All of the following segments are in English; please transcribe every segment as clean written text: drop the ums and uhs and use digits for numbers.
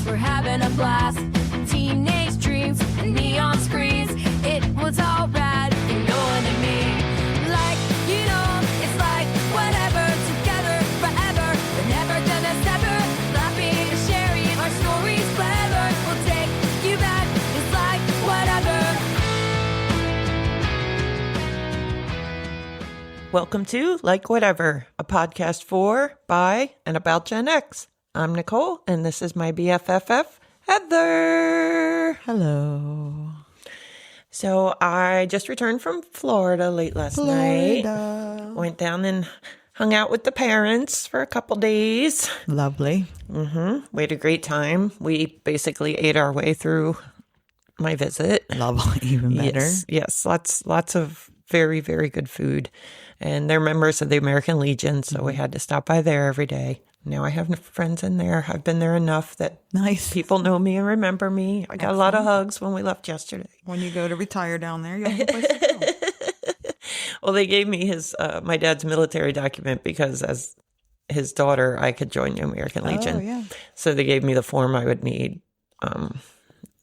were having a blast. Teenage dreams and neon screens. It was all bad and no one to me. Like, you know, it's like whatever. Together forever. We're never gonna sever. Laughing and sharing our stories clever. We'll take you back. It's like whatever. Welcome to Like Whatever, a podcast for, by, and about Gen X. I'm Nicole, and this is my BFFF, Heather. Hello. So I just returned from Florida late last night. Went down and hung out with the parents for a couple days. Lovely. We had a great time. We basically ate our way through my visit. Lovely, even better. Yes, lots of very, very good food. And they're members of the American Legion, so we had to stop by there every day. Now I have friends in there. I've been there enough that Nice. people know me and remember me. I got a lot of hugs when we left yesterday. When you go to retire down there, you'll have a place to go. Well, they gave me my dad's military document because as his daughter, I could join the American Legion. Oh, yeah. So they gave me the form I would need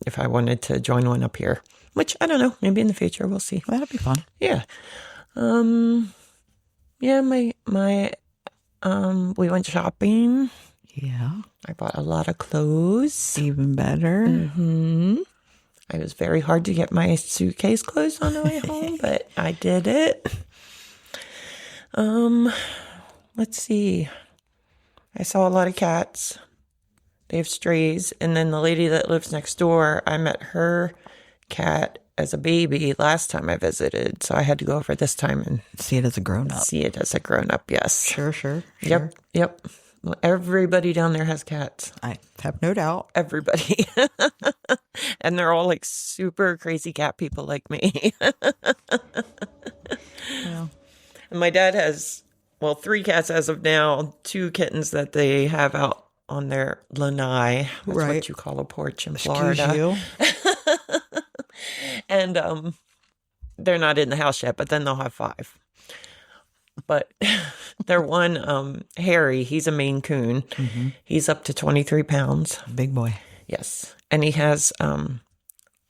if I wanted to join one up here, which I don't know. Maybe in the future, we'll see. That'll be fun. Yeah. Yeah, we went shopping. Yeah. I bought a lot of clothes. Even better. It was very hard to get my suitcase closed on the way home, but I did it. Let's see. I saw a lot of cats. They have strays. And then the lady that lives next door, I met her cat as a baby last time I visited. So I had to go over this time and See it as a grown-up. see it as a grown-up, yes. Sure. Yep. Well, everybody down there has cats. I have no doubt. Everybody. And they're all like super crazy cat people like me. Well, And my dad has, 3 cats as of now, 2 kittens that they have out on their lanai. That's Right. what you call a porch in excuse Florida. you. And they're not in the house yet, but then they'll have 5. But they're one, Harry, he's a Maine Coon. He's up to 23 pounds. Big boy. Yes. And he has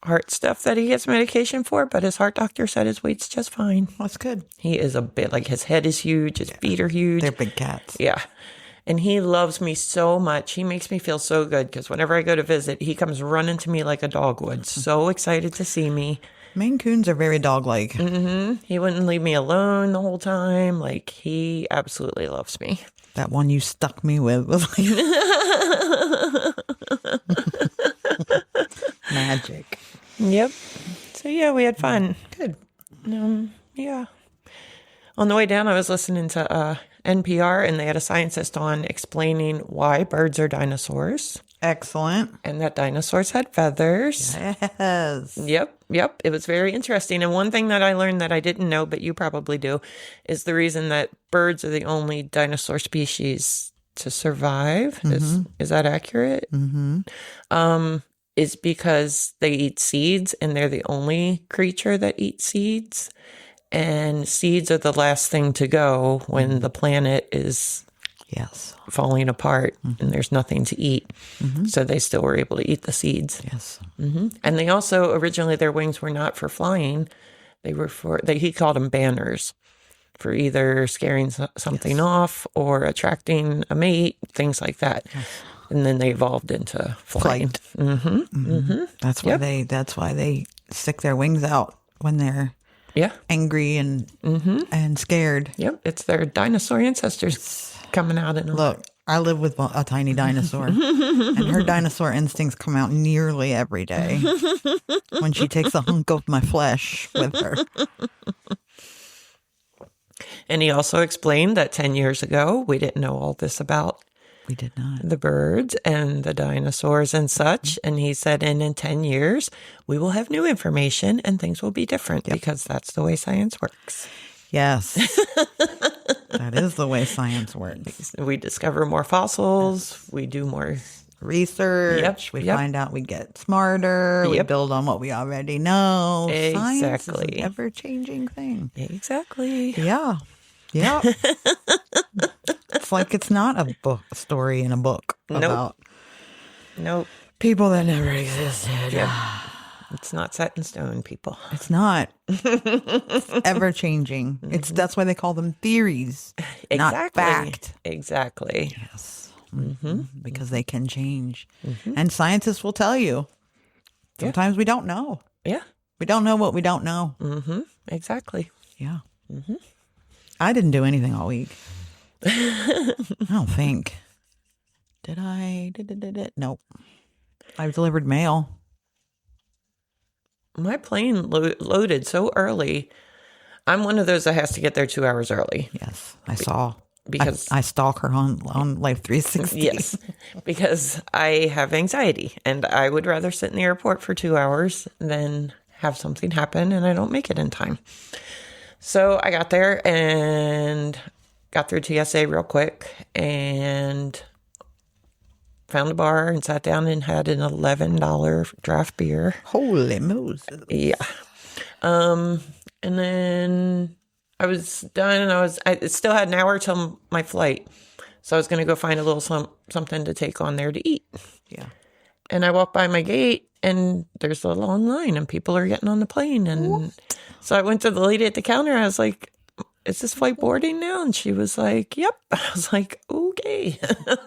heart stuff that he gets medication for, but his heart doctor said his weight's just fine. That's good. He is a bit, like his head is huge, his feet are huge. They're big cats. Yeah. And he loves me so much. He makes me feel so good because whenever I go to visit, he comes running to me like a dog would. So excited to see me. Maine Coons are very dog-like. He wouldn't leave me alone the whole time. Like, he absolutely loves me. That one you stuck me with was like magic. Yep. So, yeah, we had fun. Good. Yeah. On the way down, I was listening to NPR, and they had a scientist on explaining why birds are dinosaurs Excellent. and that dinosaurs had feathers. Yes. Yep. It was very interesting. And one thing that I learned that I didn't know, but you probably do, is the reason that birds are the only dinosaur species to survive. Is that accurate? Is because they eat seeds, and they're the only creature that eats seeds. And seeds are the last thing to go when the planet is Yes. falling apart and there's nothing to eat. So they still were able to eat the seeds. Yes. And they also, originally, their wings were not for flying. They were he called them banners, for either scaring something off or attracting a mate, things like that. Yes. And then they evolved into flying. That's why they stick their wings out when they're Yeah. angry and scared. Yep. It's their dinosaur ancestors coming out in them. Look, I live with a tiny dinosaur, and her dinosaur instincts come out nearly every day when she takes a hunk of my flesh with her. And he also explained that 10 years ago, we didn't know all this about We did not. the birds and the dinosaurs and such. And he said, and in 10 years, we will have new information and things will be different because that's the way science works. Yes. That is the way science works. We discover more fossils. We do more Research. We find out we get smarter. We build on what we already know. Science is an ever-changing thing. Exactly. Yeah. Yeah. It's like it's not a story in a book about People that never existed. Yeah. It's not set in stone, people. It's not. It's ever changing. That's why they call them theories, not fact. Exactly. Yes. Because they can change. And scientists will tell you. Sometimes we don't know. Yeah. We don't know what we don't know. Exactly. Yeah. I didn't do anything all week. I don't think. Did I? Did? Nope. I delivered mail. My plane loaded so early. I'm one of those that has to get there 2 hours early. Yes, I saw. Because I stalk her on Life 360. Yes, because I have anxiety and I would rather sit in the airport for 2 hours than have something happen and I don't make it in time. So I got there and got through TSA real quick and found a bar and sat down and had an $11 draft beer. Holy Moses. Yeah. And then I was done and I still had an hour till my flight. So I was going to go find a little something to take on there to eat. Yeah. And I walked by my gate and there's a long line and people are getting on the plane. And so I went to the lady at the counter. I was like, is this flight boarding now? And she was like, yep. I was like, okay.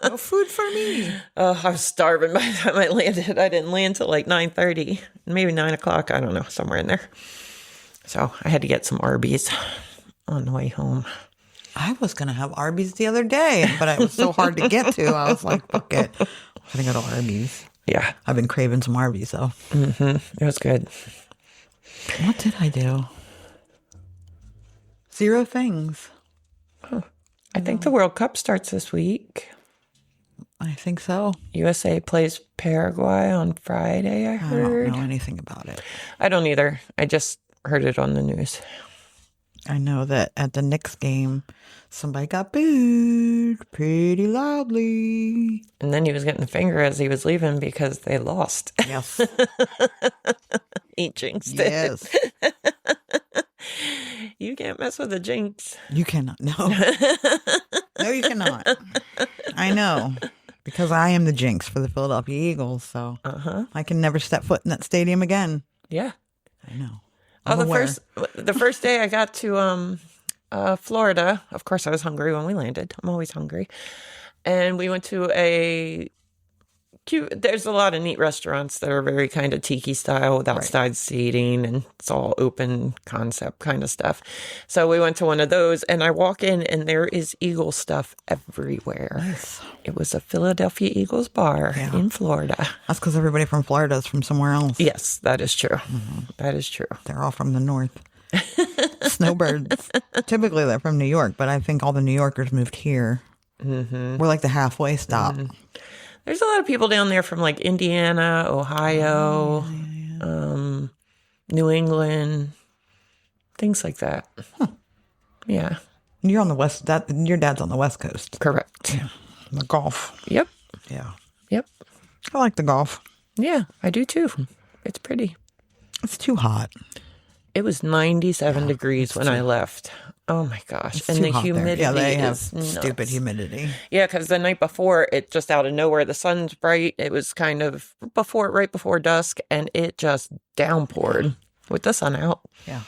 No food for me. I was starving by the time I landed. I didn't land till like 9:30, maybe 9 o'clock. I don't know, somewhere in there. So I had to get some Arby's on the way home. I was going to have Arby's the other day, but it was so hard to get to. I was like, fuck it. I'm going to go to Arby's. Yeah. I've been craving some Arby's, though. It was good. What did I do? 0 things. I think the World Cup starts this week. I think so. USA plays Paraguay on Friday, I I heard. don't know anything about it. I don't either. I just heard it on the news. I know that at the Knicks game, somebody got booed pretty loudly. And then he was getting the finger as he was leaving because they lost. Yes. He jinxed it. Yes. You can't mess with a jinx. You cannot. No. No, you cannot. I know. Because I am the jinx for the Philadelphia Eagles, so I can never step foot in that stadium again. Yeah. I know. The first day I got to Florida, of course I was hungry when we landed. I'm always hungry. And we went to there's a lot of neat restaurants that are very kind of tiki style with outside seating and it's all open concept kind of stuff. So we went to one of those and I walk in and there is Eagle stuff everywhere. Nice. It was a Philadelphia Eagles bar in Florida. That's because everybody from Florida is from somewhere else. Yes, that is true. That is true. They're all from the north. Snowbirds. Typically they're from New York, but I think all the New Yorkers moved here. We're like the halfway stop. There's a lot of people down there from like Indiana, Ohio, New England, things like that. Yeah. You're on the west. Your dad's on the West Coast. Correct. Yeah. The golf. Yep. Yeah. Yep. I like the golf. Yeah, I do too. It's pretty. It's too hot. It was 97 degrees when I left. Oh my gosh. It's And too the hot there. humidity Yeah, they have is nuts. stupid humidity. Yeah, because the night before, it just out of nowhere, the sun's bright. It was kind of right before dusk, and it just downpoured with the sun out. Yeah.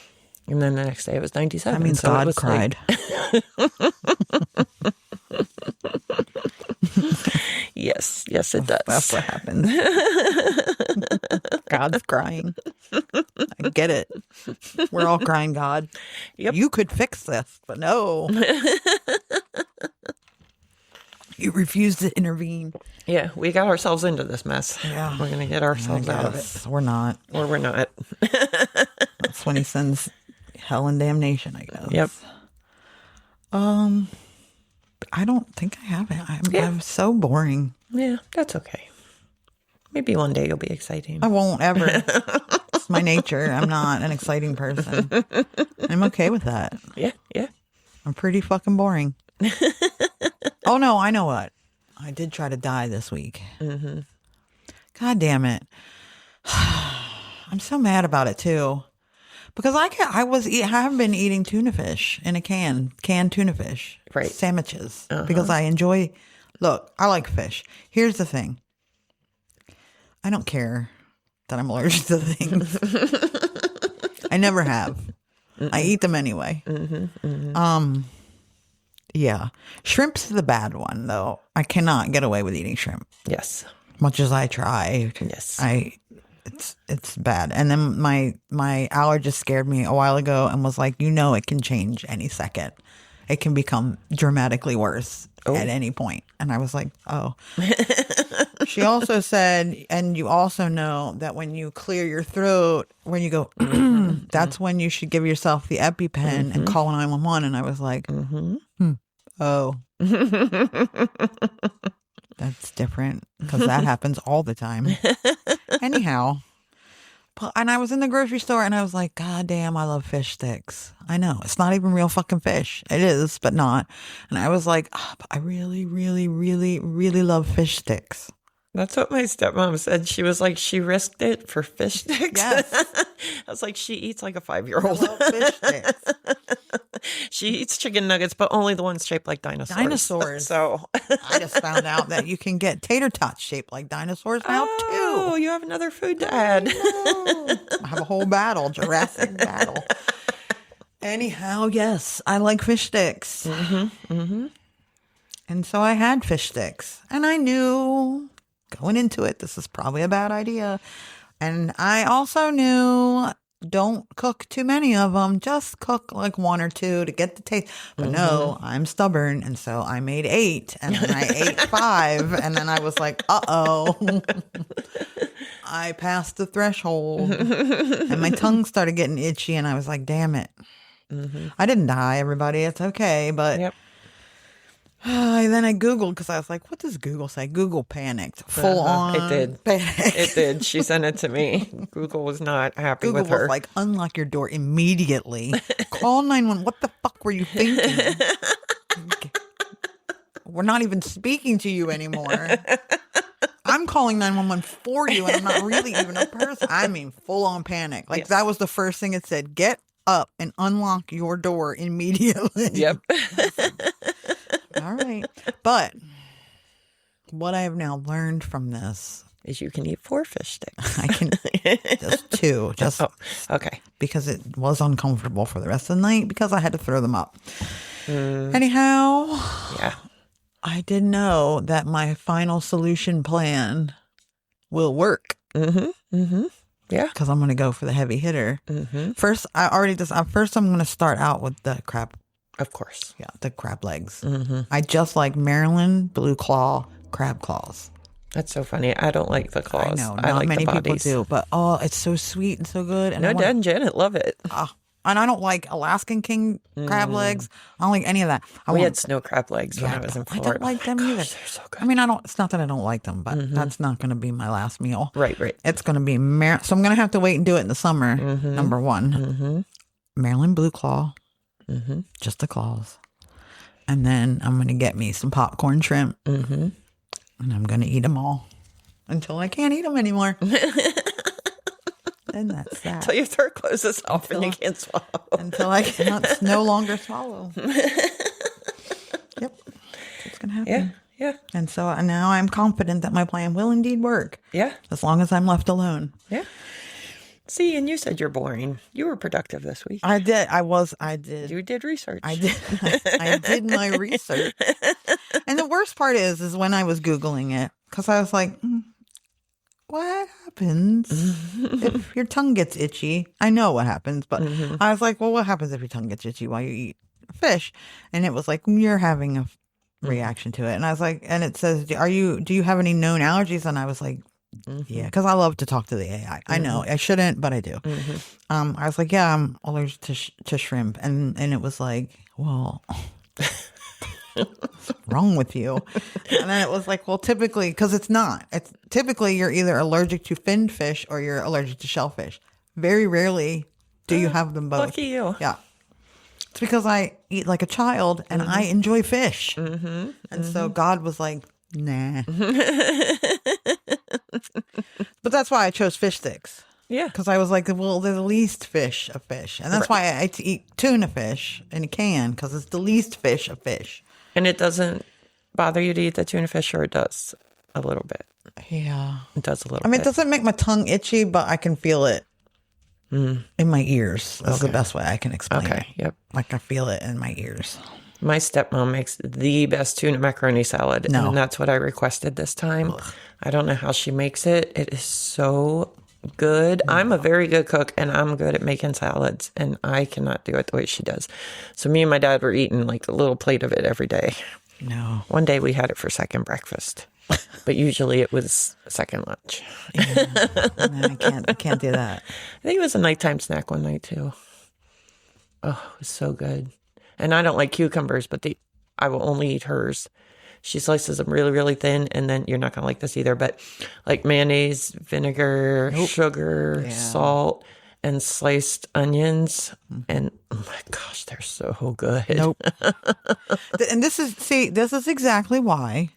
And then the next day it was 97. That means so it God was cried. Yes, it does. That's what happens. God's crying. I get it. We're all crying, God. Yep. You could fix this, but no. You refuse to intervene. Yeah, we got ourselves into this mess. Yeah. We're going to get ourselves out of it. We're not. Or we're not. That's when he sends hell and damnation, I guess. Yep. I don't think I have it. I'm so boring. Yeah, that's okay. Maybe one day you'll be exciting. I won't ever. It's my nature. I'm not an exciting person. I'm okay with that. Yeah. I'm pretty fucking boring. Oh, no, I know what. I did try to die this week. God damn it. I'm so mad about it, too. Because I have been eating tuna fish in a canned tuna fish. Right. Sandwiches. Because I enjoy, look, I like fish. Here's the thing. I don't care that I'm allergic to things. I never have. I eat them anyway. Yeah. Shrimp's the bad one, though. I cannot get away with eating shrimp. Yes. Much as I try. Yes. It's bad. And then my allergist scared me a while ago and was like, it can change any second. It can become dramatically worse at any point. And I was like, oh. She also said, and you also know that when you clear your throat, when you go, that's when you should give yourself the EpiPen and call 911. And I was like, oh. That's different because that happens all the time. Anyhow. And I was in the grocery store and I was like, God damn, I love fish sticks. I know. It's not even real fucking fish. It is, but not. And I was like, but I really, really, really, really love fish sticks. That's what my stepmom said. She was like, she risked it for fish sticks. Yes. I was like, she eats like a 5-year-old. I love fish sticks. She eats chicken nuggets, but only the ones shaped like dinosaurs. So I just found out that you can get tater tots shaped like dinosaurs now too. Oh, you have another food to add. I have a whole battle, Jurassic battle. Anyhow, yes, I like fish sticks. And so I had fish sticks. And I knew going into it, this is probably a bad idea. And I also knew don't cook too many of them. Just cook like 1 or 2 to get the taste. But no, I'm stubborn. And so I made 8 and then I ate 5. And then I was like, uh-oh. I passed the threshold. And my tongue started getting itchy. And I was like, damn it. I didn't die, everybody. It's okay. But Yep. Then I Googled because I was like, what does Google say? Google panicked. Full on. It did. Panic. It did. She sent it to me. Google was not happy Google with her. was like, unlock your door immediately. Call 911. What the fuck were you thinking? We're not even speaking to you anymore. I'm calling 911 for you, and I'm not really even a person. I mean, full on panic. Like, Yes. that was the first thing it said. Get up and unlock your door immediately. Yep. All right. But what I have now learned from this Is you can eat 4 fish sticks. I can just 2, just Okay. because it was uncomfortable for the rest of the night because I had to throw them up. Anyhow, Yeah. I did know that my final solution plan will work Yeah. because I'm going to go for the heavy hitter. First, First, I'm going to start out with the crab. Of course. Yeah, the crab legs. I just like Maryland blue claw crab claws. That's so funny. I don't like the claws. I know, I not like many the people bodies. do, but it's so sweet and so good. And No, Dad and Janet love it. and I don't like Alaskan king crab legs. I don't like any of that. We had snow crab legs when I was in I Florida. don't like them either. They're so good. I mean, it's not that I don't like them, but that's not going to be my last meal. Right. It's going to be so I'm going to have to wait and do it in the summer. Number 1, Maryland blue claw, just the claws, and then I'm going to get me some popcorn shrimp, and I'm going to eat them all until I can't eat them anymore. And that's that. Until your throat closes off and you can't swallow. Until I cannot no longer swallow. Yep, it's going to happen. Yeah. And so now I'm confident that my plan will indeed work. Yeah. As long as I'm left alone. Yeah. See, and you said you're boring. You were productive this week. I did. I did. You did research. I did. I did my research. And the worst part is when I was Googling it, because I was like, what happens if your tongue gets itchy? I know what happens, but I was like, well, what happens if your tongue gets itchy while you eat fish? And it was like, you're having a reaction to it. And I was like, and it says, do you have any known allergies? And I was like, yeah, because I love to talk to the AI. I know I shouldn't, but I do. I was like, yeah, I'm allergic to shrimp. And it was like, well, what's wrong with you? And then it was like, well, typically, because it's typically you're either allergic to finned fish or you're allergic to shellfish. Very rarely do you have them both. Lucky you. Yeah. It's because I eat like a child and I enjoy fish. And so God was like, nah. But that's why I chose fish sticks. Yeah. Because I was like, well, they're the least fish of fish. And that's why I eat tuna fish in a can, because it's the least fish of fish. And it doesn't bother you to eat the tuna fish, or it does a little bit? Yeah. It does a little I mean, bit. it doesn't make my tongue itchy, but I can feel it in my ears. That's the best way I can explain it. Yep. Like I feel it in my ears. My stepmom makes the best tuna macaroni salad. No. And that's what I requested this time. I don't know how she makes it. It is so good. I'm a very good cook, and I'm good at making salads, and I cannot do it the way she does. So me and my dad were eating like a little plate of it every day. No. One day we had it for second breakfast, but usually it was second lunch. I can't do that. I think it was a nighttime snack one night too. Oh, it was so good. And I don't like cucumbers, but I will only eat hers. She slices them really, really thin, and then you're not going to like this either, but like mayonnaise, vinegar, sugar, salt, and sliced onions. And oh my gosh, they're so good. Nope. And this is exactly why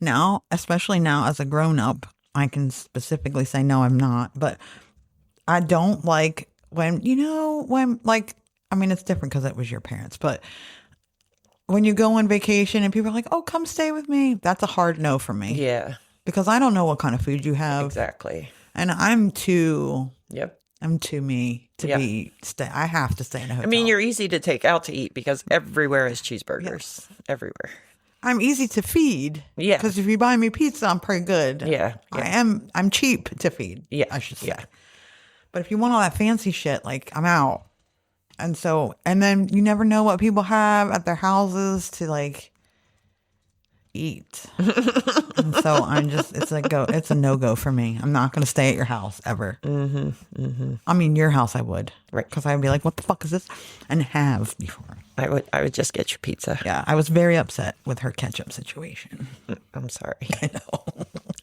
now, especially now as a grown up, I can specifically say, no, I'm not. But I don't like when I mean, it's different because it was your parents, but when you go on vacation and people are like, oh, come stay with me. That's a hard no for me. Yeah. Because I don't know what kind of food you have. Exactly. And I'm too me to I have to stay in a hotel. I mean, you're easy to take out to eat because everywhere is cheeseburgers. Everywhere. I'm easy to feed. Yeah. Because if you buy me pizza, I'm pretty good. Yeah. I'm cheap to feed. Yeah. I should say. Yeah. But if you want all that fancy shit, like I'm out. And then you never know what people have at their houses to like eat. And so it's a no-go for me. I'm not going to stay at your house ever. I mean, your house I would. Right. Because I'd be like, what the fuck is this? And have before. I would just get your pizza. Yeah. I was very upset with her ketchup situation. I'm sorry. I know.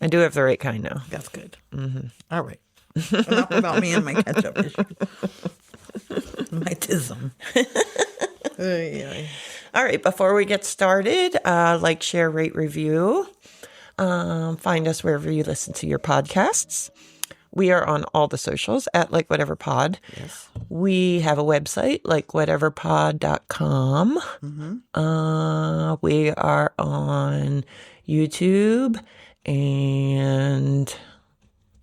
I do have the right kind now. That's good. All right. Enough about me and my ketchup issue. My tism. All right, before we get started, like, share, rate, review. Find us wherever you listen to your podcasts. We are on all the socials at Like Whatever Pod. Yes. We have a website, likewhateverpod.com. We are on YouTube, and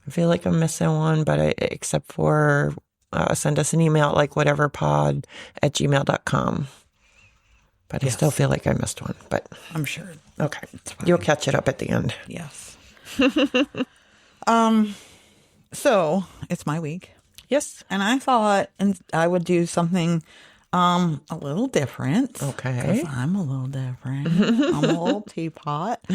I feel like I'm missing one, but except for send us an email at likewhateverpod@gmail.com. But I still feel like I missed one, but I'm sure. okay. You'll catch it up at the end. Yes. So it's my week. Yes. And I thought I would do something a little different. Okay. 'Cause I'm a little different. I'm a little teapot.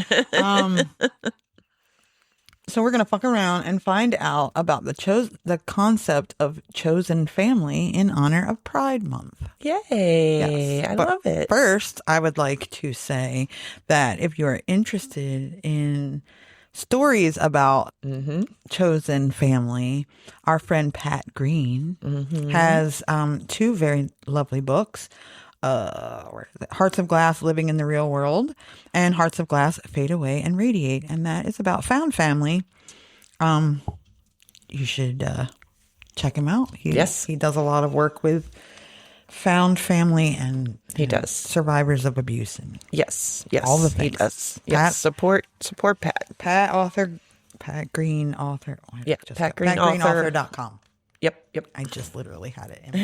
So we're going to fuck around and find out about the concept of chosen family in honor of Pride Month. Yay. Yes. I But love it. First, I would like to say that if you're interested in stories about chosen family, our friend Pat Green has two very lovely books. Hearts of Glass, Living in the Real World, and Hearts of Glass, Fade Away and Radiate. And that is about found family. You should check him out. He does a lot of work with found family and He does. survivors of abuse and Yes. all the He things. does. Pat- Yes. Support Pat. Pat Green author. Yeah, Pat Green author. PatGreenAuthor.com. Yep. I just literally had it in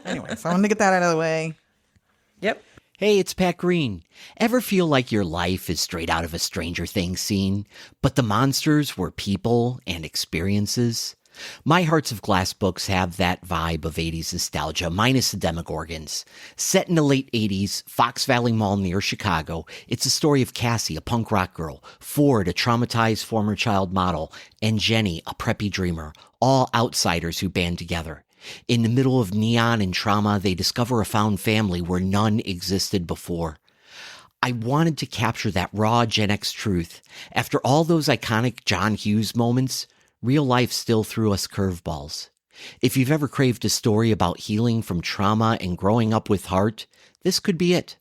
Anyway, so I wanted to get that out of the way. Yep. Hey, it's Pat Green. Ever feel like your life is straight out of a Stranger Things scene, but the monsters were people and experiences? My Hearts of Glass books have that vibe of 80s nostalgia, minus the Demogorgons. Set in the late 80s, Fox Valley Mall near Chicago, it's a story of Cassie, a punk rock girl, Ford, a traumatized former child model, and Jenny, a preppy dreamer, all outsiders who band together. In the middle of neon and trauma, they discover a found family where none existed before. I wanted to capture that raw Gen X truth. After all those iconic John Hughes moments, real life still threw us curveballs. If you've ever craved a story about healing from trauma and growing up with heart, this could be it.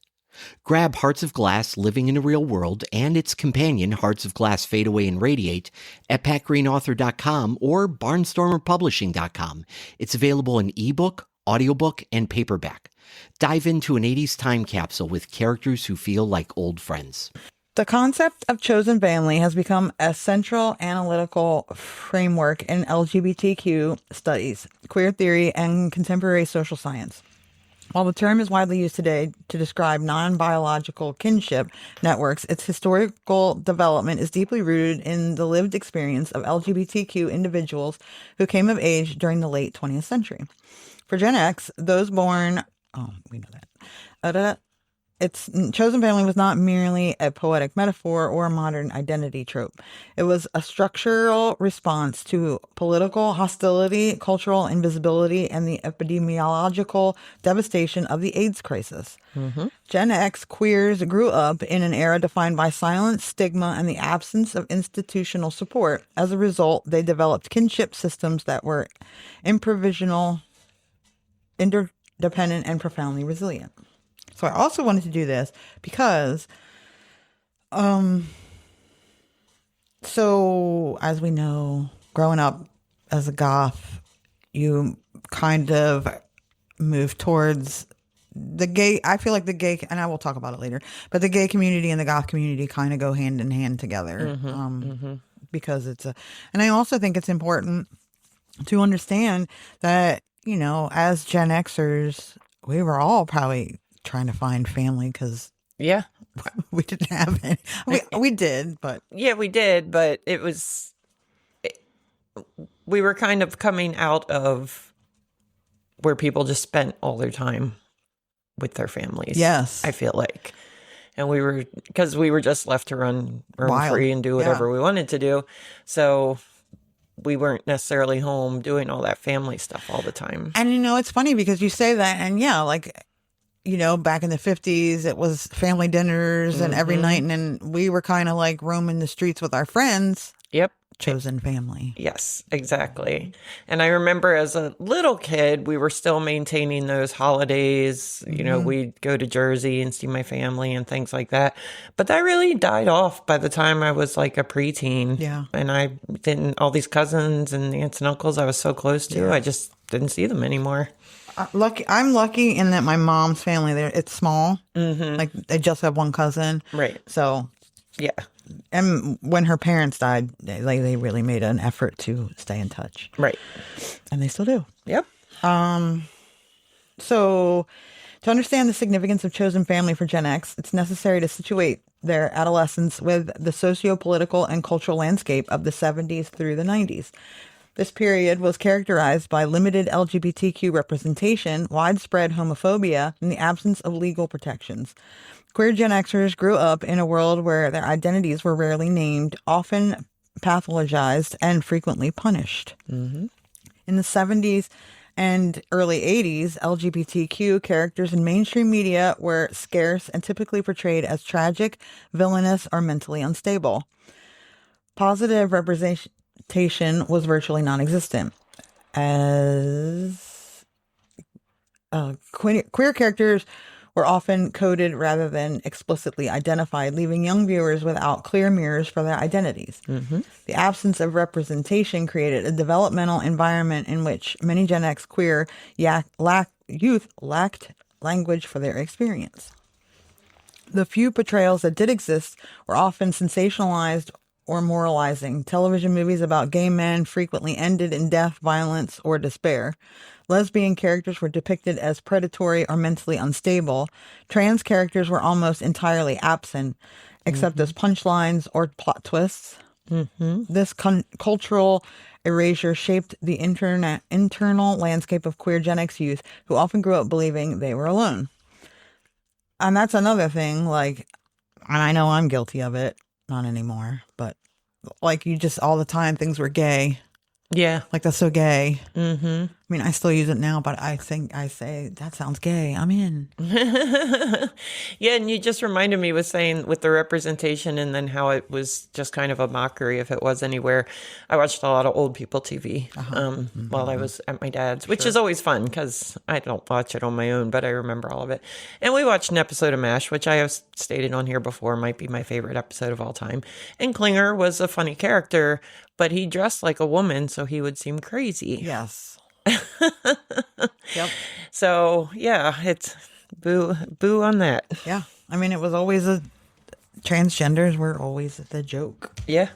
Grab Hearts of Glass, Living in the Real World, and its companion, Hearts of Glass, Fade Away and Radiate, at patgreenauthor.com or barnstormerpublishing.com. It's available in ebook, audiobook, and paperback. Dive into an 80s time capsule with characters who feel like old friends. The concept of chosen family has become a central analytical framework in LGBTQ studies, queer theory, and contemporary social science. While the term is widely used today to describe non-biological kinship networks, its historical development is deeply rooted in the lived experience of LGBTQ individuals who came of age during the late 20th century. For Gen X, those born... Oh, we know that. Its chosen family was not merely a poetic metaphor or a modern identity trope. It was a structural response to political hostility, cultural invisibility, and the epidemiological devastation of the AIDS crisis. Gen X queers grew up in an era defined by silence, stigma, and the absence of institutional support. As a result, they developed kinship systems that were improvisational, interdependent, and profoundly resilient. So I also wanted to do this because, so as we know, growing up as a goth, you kind of move towards the gay. I feel like the gay, and I will talk about it later, but the gay community and the goth community kind of go hand in hand together, because it's and I also think it's important to understand that, you know, as Gen Xers, we were all probably trying to find family because Yeah. we didn't have any. We did, but Yeah, we did, but we were kind of coming out of where people just spent all their time with their families. Yes. I feel like. And because we were just left to run Wild. free and do whatever we wanted to do. So we weren't necessarily home doing all that family stuff all the time. And you know, it's funny because you say that, and yeah, like, you know, back in the 50s, it was family dinners and every night, and then we were kind of like roaming the streets with our friends. Yep. Chosen family. Yes, exactly. And I remember as a little kid, we were still maintaining those holidays. You know, we'd go to Jersey and see my family and things like that. But that really died off by the time I was like a preteen. Yeah. And I didn't, all these cousins and aunts and uncles I was so close to, I just didn't see them anymore. I'm lucky in that my mom's family, it's small. Like they just have one cousin. Right. So, Yeah. and when her parents died, they really made an effort to stay in touch. Right. And they still do. Yep. So, to understand the significance of chosen family for Gen X, it's necessary to situate their adolescence with the socio-political and cultural landscape of the 70s through the 90s. This period was characterized by limited LGBTQ representation, widespread homophobia, and the absence of legal protections. Queer Gen Xers grew up in a world where their identities were rarely named, often pathologized, and frequently punished. In the 70s and early 80s, LGBTQ characters in mainstream media were scarce and typically portrayed as tragic, villainous, or mentally unstable. Positive representation was virtually non-existent, as queer characters were often coded rather than explicitly identified, leaving young viewers without clear mirrors for their identities. The absence of representation created a developmental environment in which many Gen X queer youth lacked language for their experience. The few portrayals that did exist were often sensationalized or moralizing. Television movies about gay men frequently ended in death, violence, or despair. Lesbian characters were depicted as predatory or mentally unstable. Trans characters were almost entirely absent, except as punchlines or plot twists. This cultural erasure shaped the internal landscape of queer Gen X youth, who often grew up believing they were alone. And that's another thing, like, and I know I'm guilty of it. Not anymore, but like you just all the time things were gay. Yeah. Like that's so gay. I mean, I still use it now, but I think I say that sounds gay. I'm in. Yeah, and you just reminded me with saying with the representation and then how it was just kind of a mockery if it was anywhere. I watched a lot of old people TV while I was at my dad's, which is always fun because I don't watch it on my own, but I remember all of it. And we watched an episode of MASH, which I have stated on here before might be my favorite episode of all time. And Klinger was a funny character, but he dressed like a woman, so he would seem crazy. Yes. Yep. So yeah, it's boo on that. Yeah. I mean, it was always transgenders were always the joke. Yeah.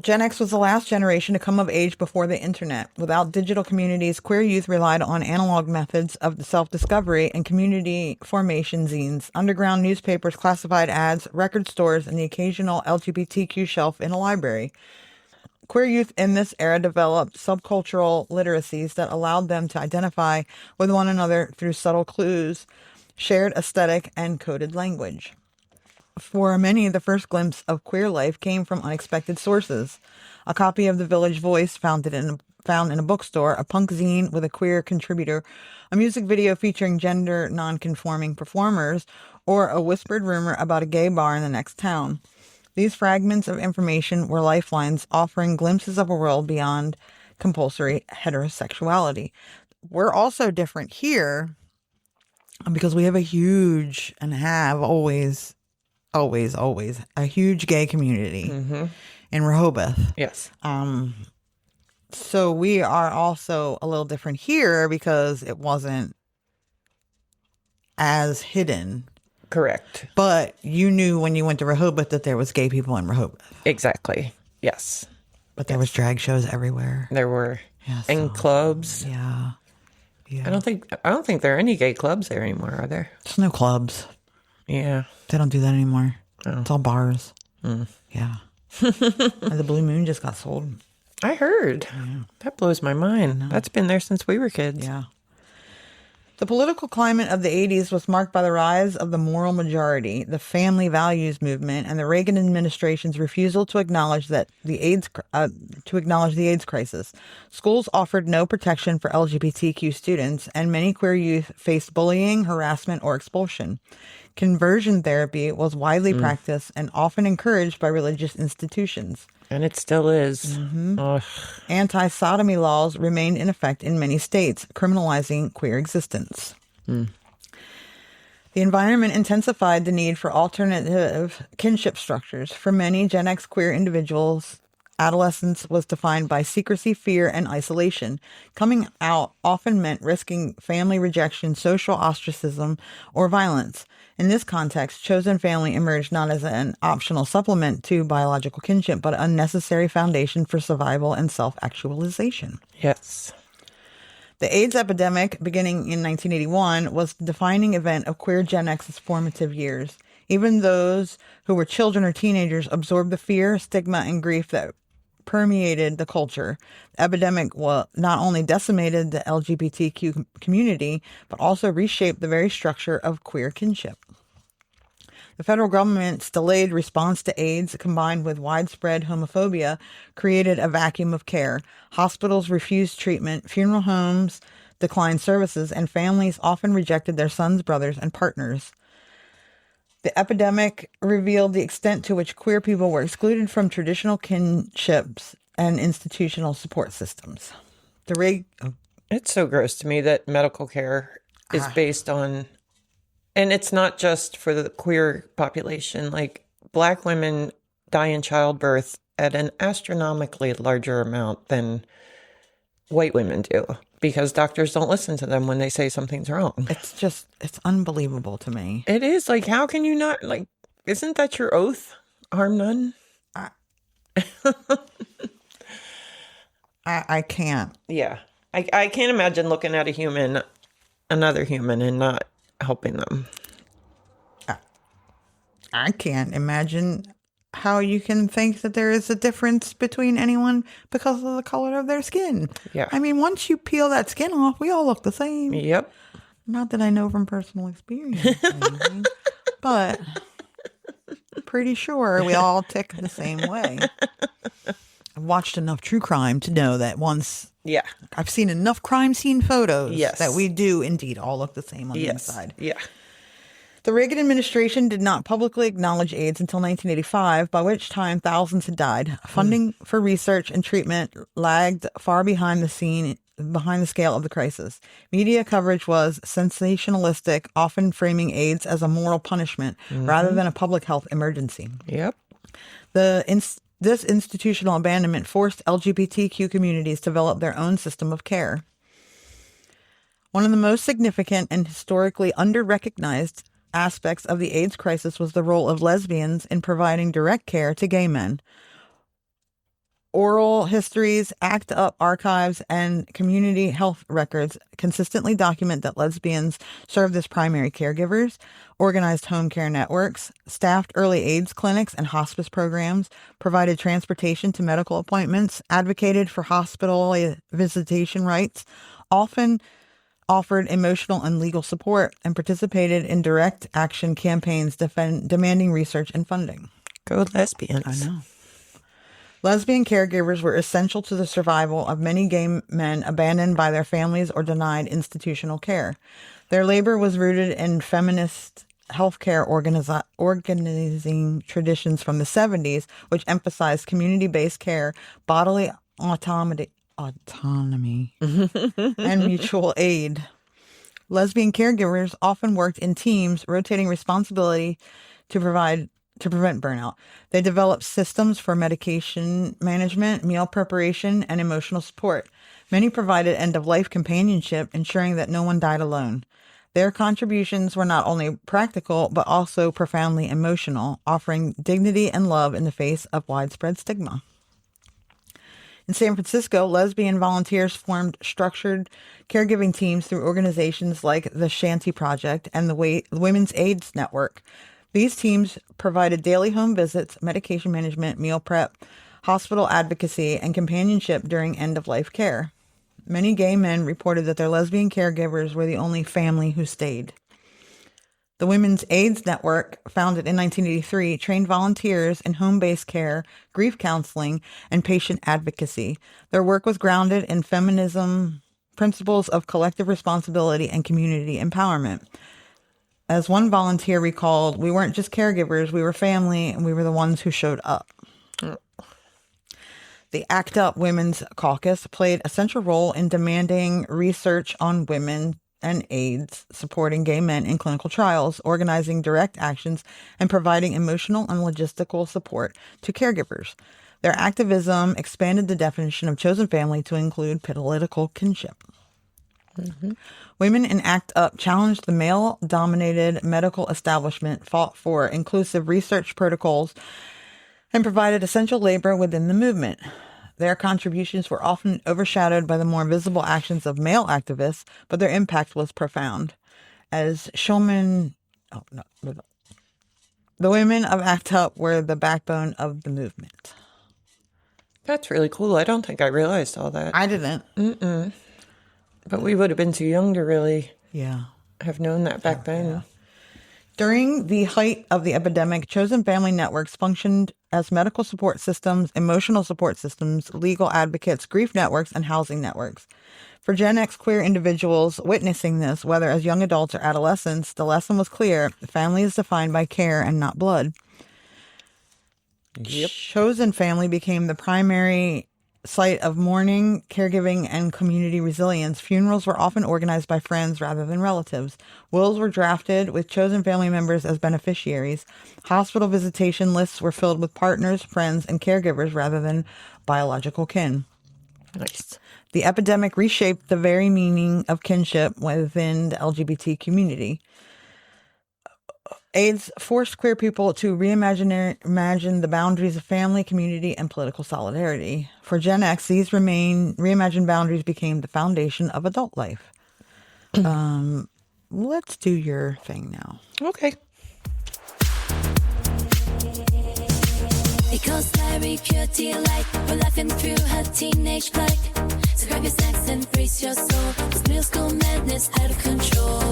Gen X was the last generation to come of age before the internet. Without digital communities, queer youth relied on analog methods of self-discovery and community formation zines, underground newspapers, classified ads, record stores, and the occasional LGBTQ shelf in a library. Queer youth in this era developed subcultural literacies that allowed them to identify with one another through subtle clues, shared aesthetic, and coded language. For many, the first glimpse of queer life came from unexpected sources. A copy of The Village Voice found in a bookstore, a punk zine with a queer contributor, a music video featuring gender non-conforming performers, or a whispered rumor about a gay bar in the next town. These fragments of information were lifelines offering glimpses of a world beyond compulsory heterosexuality. We're also different here because we have a huge, and have always a huge gay community in Rehoboth. Yes. So we are also a little different here because it wasn't as hidden. Correct. But you knew when you went to Rehoboth that there was gay people in Rehoboth. Exactly. Yes. But there was drag shows everywhere. There were. Yeah, and clubs. Yeah. I don't think there are any gay clubs there anymore, are there? There's no clubs. Yeah. They don't do that anymore. Oh. It's all bars. Yeah. And the Blue Moon just got sold. I heard. Yeah. That blows my mind. That's been there since we were kids. Yeah. The political climate of the 80s was marked by the rise of the moral majority, the family values movement, and the Reagan administration's refusal to acknowledge the AIDS crisis. Schools offered no protection for LGBTQ students, and many queer youth faced bullying, harassment, or expulsion. Conversion therapy was widely practiced and often encouraged by religious institutions. And it still is. Anti-sodomy laws remained in effect in many states, criminalizing queer existence. The environment intensified the need for alternative kinship structures. For many Gen X queer individuals, adolescence was defined by secrecy, fear, and isolation. Coming out often meant risking family rejection, social ostracism, or violence. In this context, chosen family emerged not as an optional supplement to biological kinship, but a necessary foundation for survival and self-actualization. Yes. The AIDS epidemic, beginning in 1981, was the defining event of queer Gen X's formative years. Even those who were children or teenagers absorbed the fear, stigma, and grief that permeated the culture. The epidemic not only decimated the LGBTQ community, but also reshaped the very structure of queer kinship. The federal government's delayed response to AIDS, combined with widespread homophobia, created a vacuum of care. Hospitals refused treatment, funeral homes declined services, and families often rejected their sons, brothers, and partners. The epidemic revealed the extent to which queer people were excluded from traditional kinships and institutional support systems. It's so gross to me that medical care is based on, and it's not just for the queer population, like Black women die in childbirth at an astronomically larger amount than white women do, because doctors don't listen to them when they say something's wrong. It's unbelievable to me. It is. Like, how can you not, like, isn't that your oath? Harm none? I can't. Yeah. I can't imagine looking at another human, and not helping them. I can't imagine how you can think that there is a difference between anyone because of the color of their skin. Yeah. I mean, once you peel that skin off, we all look the same. Yep. Not that I know from personal experience, but pretty sure we all tick the same way. I've watched enough true crime to know that once I've seen enough crime scene photos that we do indeed all look the same on the inside. Yeah. The Reagan administration did not publicly acknowledge AIDS until 1985, by which time thousands had died. Funding for research and treatment lagged far behind the scale of the crisis. Media coverage was sensationalistic, often framing AIDS as a moral punishment rather than a public health emergency. Yep. This institutional abandonment forced LGBTQ communities to develop their own system of care. One of the most significant and historically under-recognized aspects of the AIDS crisis was the role of lesbians in providing direct care to gay men. Oral histories, ACT UP archives, and community health records consistently document that lesbians served as primary caregivers, organized home care networks, staffed early AIDS clinics and hospice programs, provided transportation to medical appointments, advocated for hospital visitation rights, often offered emotional and legal support, and participated in direct action campaigns demanding research and funding. Go lesbians. I know. Lesbian caregivers were essential to the survival of many gay men abandoned by their families or denied institutional care. Their labor was rooted in feminist healthcare organizing traditions from the 70s, which emphasized community-based care, bodily autonomy, and mutual aid. Lesbian caregivers often worked in teams, rotating responsibility to prevent burnout. They developed systems for medication management, meal preparation, and emotional support. Many provided end-of-life companionship, ensuring that no one died alone. Their contributions were not only practical, but also profoundly emotional, offering dignity and love in the face of widespread stigma. In San Francisco, lesbian volunteers formed structured caregiving teams through organizations like the Shanty Project and the Women's AIDS Network. These teams provided daily home visits, medication management, meal prep, hospital advocacy, and companionship during end-of-life care. Many gay men reported that their lesbian caregivers were the only family who stayed. The Women's AIDS Network, founded in 1983, trained volunteers in home-based care, grief counseling, and patient advocacy. Their work was grounded in feminism, principles of collective responsibility, and community empowerment. As one volunteer recalled, we weren't just caregivers, we were family, and we were the ones who showed up. The ACT UP Women's Caucus played a central role in demanding research on women and AIDS, supporting gay men in clinical trials, organizing direct actions, and providing emotional and logistical support to caregivers. Their activism expanded the definition of chosen family to include political kinship. Mm-hmm. Women in ACT UP challenged the male-dominated medical establishment, fought for inclusive research protocols, and provided essential labor within the movement. Their contributions were often overshadowed by the more visible actions of male activists, but their impact was profound. As the women of ACT UP were the backbone of the movement. That's really cool. I don't think I realized all that. I didn't. But we would have been too young to really have known that back then. Yeah. During the height of the epidemic, chosen family networks functioned as medical support systems, emotional support systems, legal advocates, grief networks, and housing networks. For Gen X queer individuals witnessing this, whether as young adults or adolescents, the lesson was clear. Family is defined by care and not blood. Yep. Chosen family became the primary site of mourning, caregiving, and community resilience. Funerals were often organized by friends rather than relatives. Wills were drafted with chosen family members as beneficiaries. Hospital visitation lists were filled with partners, friends, and caregivers rather than biological kin. Nice. The epidemic reshaped the very meaning of kinship within the LGBT community. AIDS forced queer people to reimagine the boundaries of family, community, and political solidarity. For Gen X, these reimagined boundaries became the foundation of adult life. Let's do your thing now. Okay. Because Larry cured to your light, we're laughing through her teenage plight. So grab your snacks and brace your soul, 'cause middle school madness out of control.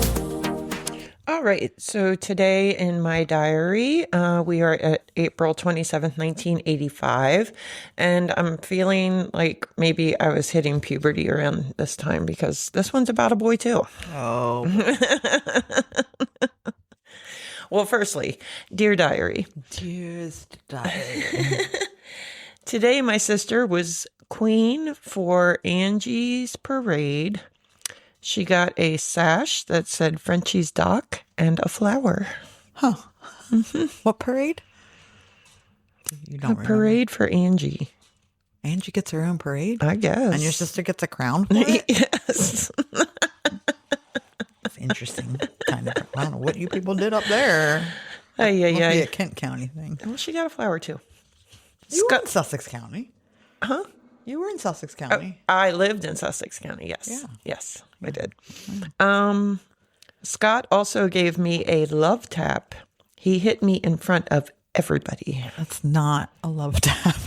All right. So today in my diary, we are at April 27th, 1985. And I'm feeling like maybe I was hitting puberty around this time because this one's about a boy too. Oh. Well, firstly, dear diary. Dearest diary. Today, my sister was queen for Angie's parade. She got a sash that said Frenchie's Dock and a flower. Huh. Mm-hmm. What parade? You don't remember. Parade for Angie. Angie gets her own parade? I guess. And your sister gets a crown for it? Yes. interesting. Kind of. I don't know what you people did up there. Must be a Kent County thing. Well, she got a flower too. You were in Sussex County. Huh? You were in Sussex County. I lived in Sussex County. Yes. Yeah. Yes, I did. Scott also gave me a love tap. He hit me in front of everybody. That's not a love tap.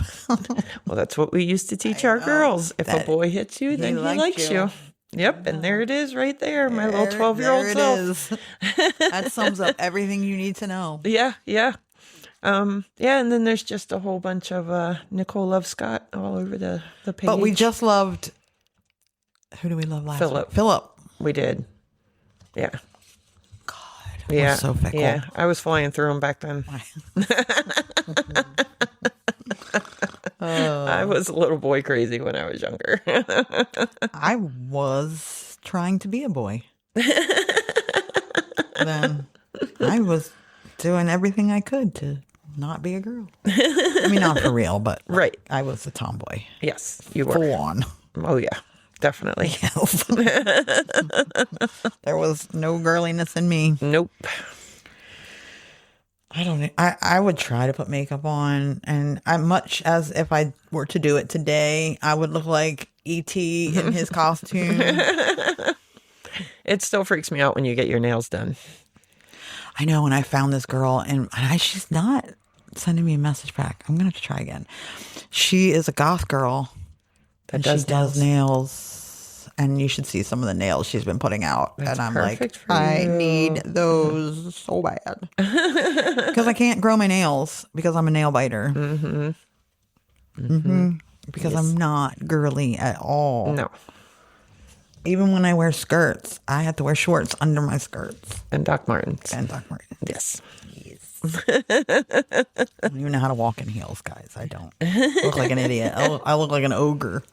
Well, that's what we used to teach our girls. If a boy hits you, then he likes you. Yep, and there it is right there, my little 12-year-old self. That sums up everything you need to know. Yeah. And then there's just a whole bunch of Nicole loves Scott all over the page. But we just loved, who do we love last Philip. week? Philip. We did. Yeah. God. Yeah. We're so fickle. Yeah. I was flying through them back then. I was a little boy crazy when I was younger. I was trying to be a boy. Then I was doing everything I could to not be a girl. I mean, not for real, but Right. I was a tomboy. Yes, you were. Full on. Oh, yeah. Definitely. Yes. There was no girliness in me. Nope. I don't know. I would try to put makeup on, and much as if I were to do it today, I would look like E.T. in his costume. It still freaks me out when you get your nails done. I know when I found this girl, and she's not sending me a message back. I'm going to have to try again. She is a goth girl. That She does nails, and you should see some of the nails she's been putting out. That's and I'm perfect like, for I you. need those so bad because I can't grow my nails because I'm a nail biter. Because I'm not girly at all. No. Even when I wear skirts, I have to wear shorts under my skirts. And Doc Martens. And Doc Martens. Yes. I don't even know how to walk in heels, guys. I don't. I look like an idiot. I look like an ogre.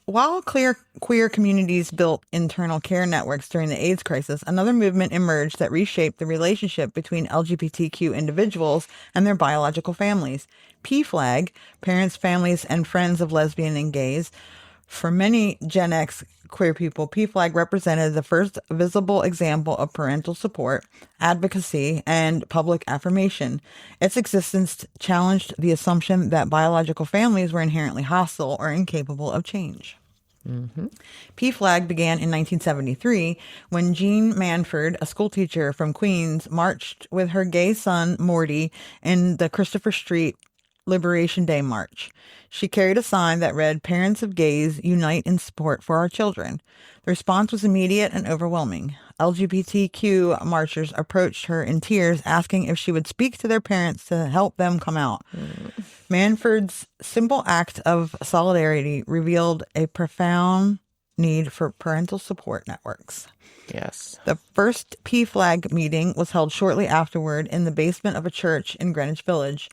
While queer communities built internal care networks during the AIDS crisis, another movement emerged that reshaped the relationship between LGBTQ individuals and their biological families. PFLAG, Parents, Families, and Friends of Lesbian and Gays. For many Gen X queer people, PFLAG represented the first visible example of parental support, advocacy, and public affirmation. Its existence challenged the assumption that biological families were inherently hostile or incapable of change. PFLAG began in 1973 when Jean Manford, a schoolteacher from Queens, marched with her gay son Morty in the Christopher Street Liberation Day March. She carried a sign that read, "Parents of gays, unite in support for our children." The response was immediate and overwhelming. LGBTQ marchers approached her in tears, asking if she would speak to their parents to help them come out. Manford's simple act of solidarity revealed a profound need for parental support networks. Yes. The first PFLAG meeting was held shortly afterward in the basement of a church in Greenwich Village.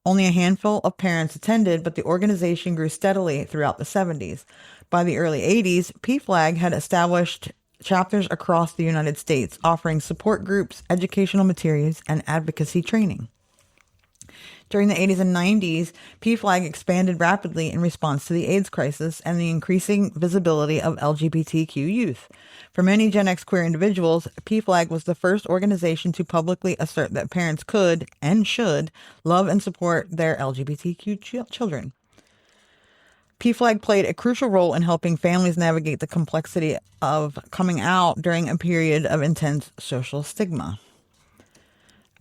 Only a handful of parents attended, but the organization grew steadily throughout the 70s. By the early 80s, PFLAG had established chapters across the United States, offering support groups, educational materials, and advocacy training. During the 80s and 90s, PFLAG expanded rapidly in response to the AIDS crisis and the increasing visibility of LGBTQ youth. For many Gen X queer individuals, PFLAG was the first organization to publicly assert that parents could and should love and support their LGBTQ children. PFLAG played a crucial role in helping families navigate the complexity of coming out during a period of intense social stigma.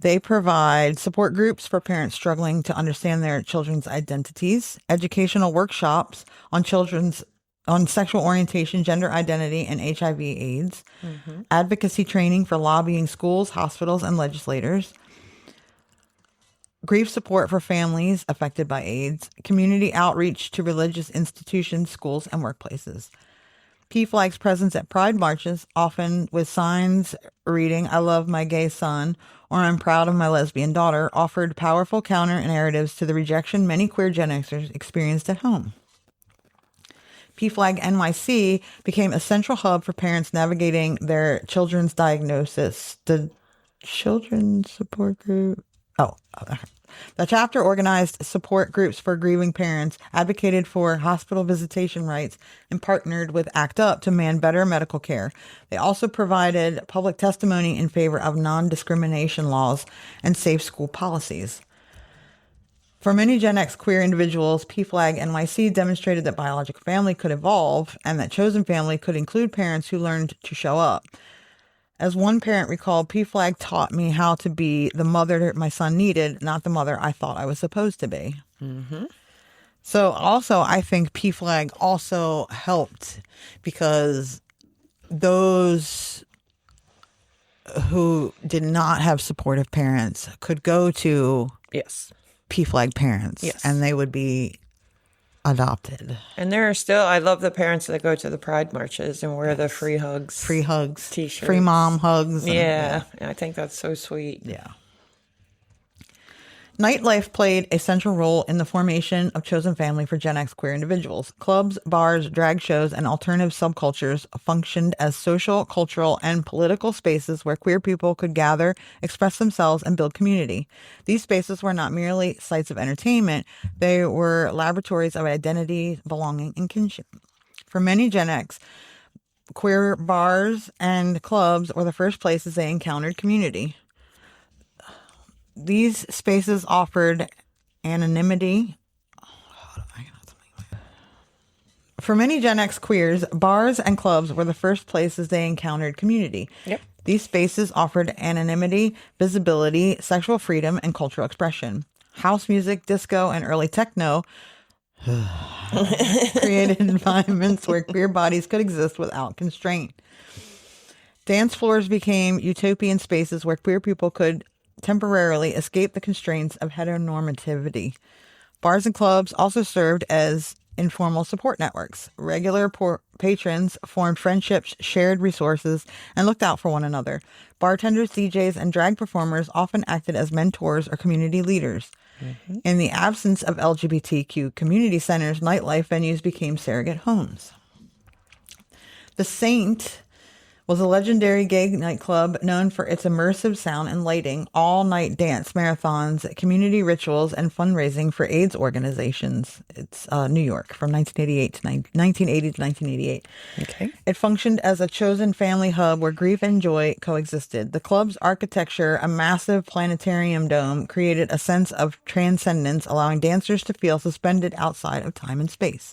They provide support groups for parents struggling to understand their children's identities, educational workshops on sexual orientation, gender identity, and HIV/AIDS, advocacy training for lobbying schools, hospitals, and legislators, grief support for families affected by AIDS, community outreach to religious institutions, schools, and workplaces. PFLAG's presence at pride marches, often with signs reading, "I love my gay son," or "I'm proud of my lesbian daughter," offered powerful counter-narratives to the rejection many queer Gen Xers experienced at home. PFLAG NYC became a central hub for parents navigating their children's diagnosis. The Children's Support Group... The chapter organized support groups for grieving parents, advocated for hospital visitation rights, and partnered with ACT UP to demand better medical care. They also provided public testimony in favor of non-discrimination laws and safe school policies. For many Gen X queer individuals, PFLAG NYC demonstrated that biological family could evolve and that chosen family could include parents who learned to show up. As one parent recalled, PFLAG taught me how to be the mother my son needed, not the mother I thought I was supposed to be. Mm-hmm. So also, I think PFLAG also helped because those who did not have supportive parents could go to Yes. PFLAG parents, Yes. and they would be adopted. And there are still, I love the parents that go to the pride marches and wear the free hugs. Free hugs, T-shirts. free mom hugs. and- Yeah. I think that's so sweet. Yeah. Nightlife played a central role in the formation of chosen family for Gen X queer individuals. Clubs, bars, drag shows, and alternative subcultures functioned as social, cultural, and political spaces where queer people could gather, express themselves, and build community. These spaces were not merely sites of entertainment, they were laboratories of identity, belonging, and kinship. For many Gen X, queer bars and clubs were the first places they encountered community. These spaces offered anonymity. For many Gen X queers, bars and clubs were the first places they encountered community. Yep. These spaces offered anonymity, visibility, sexual freedom, and cultural expression. House music, disco, and early techno created environments where queer bodies could exist without constraint. Dance floors became utopian spaces where queer people could temporarily escape the constraints of heteronormativity. Bars and clubs also served as informal support networks. Regular patrons formed friendships, shared resources, and looked out for one another. Bartenders, DJs, and drag performers often acted as mentors or community leaders. Mm-hmm. In the absence of LGBTQ community centers, nightlife venues became surrogate homes. The Saint was a legendary gay nightclub known for its immersive sound and lighting, all-night dance marathons, community rituals, and fundraising for AIDS organizations. It's New York from 1980 to 1988. Okay. It functioned as a chosen family hub where grief and joy coexisted. The club's architecture, a massive planetarium dome, created a sense of transcendence, allowing dancers to feel suspended outside of time and space.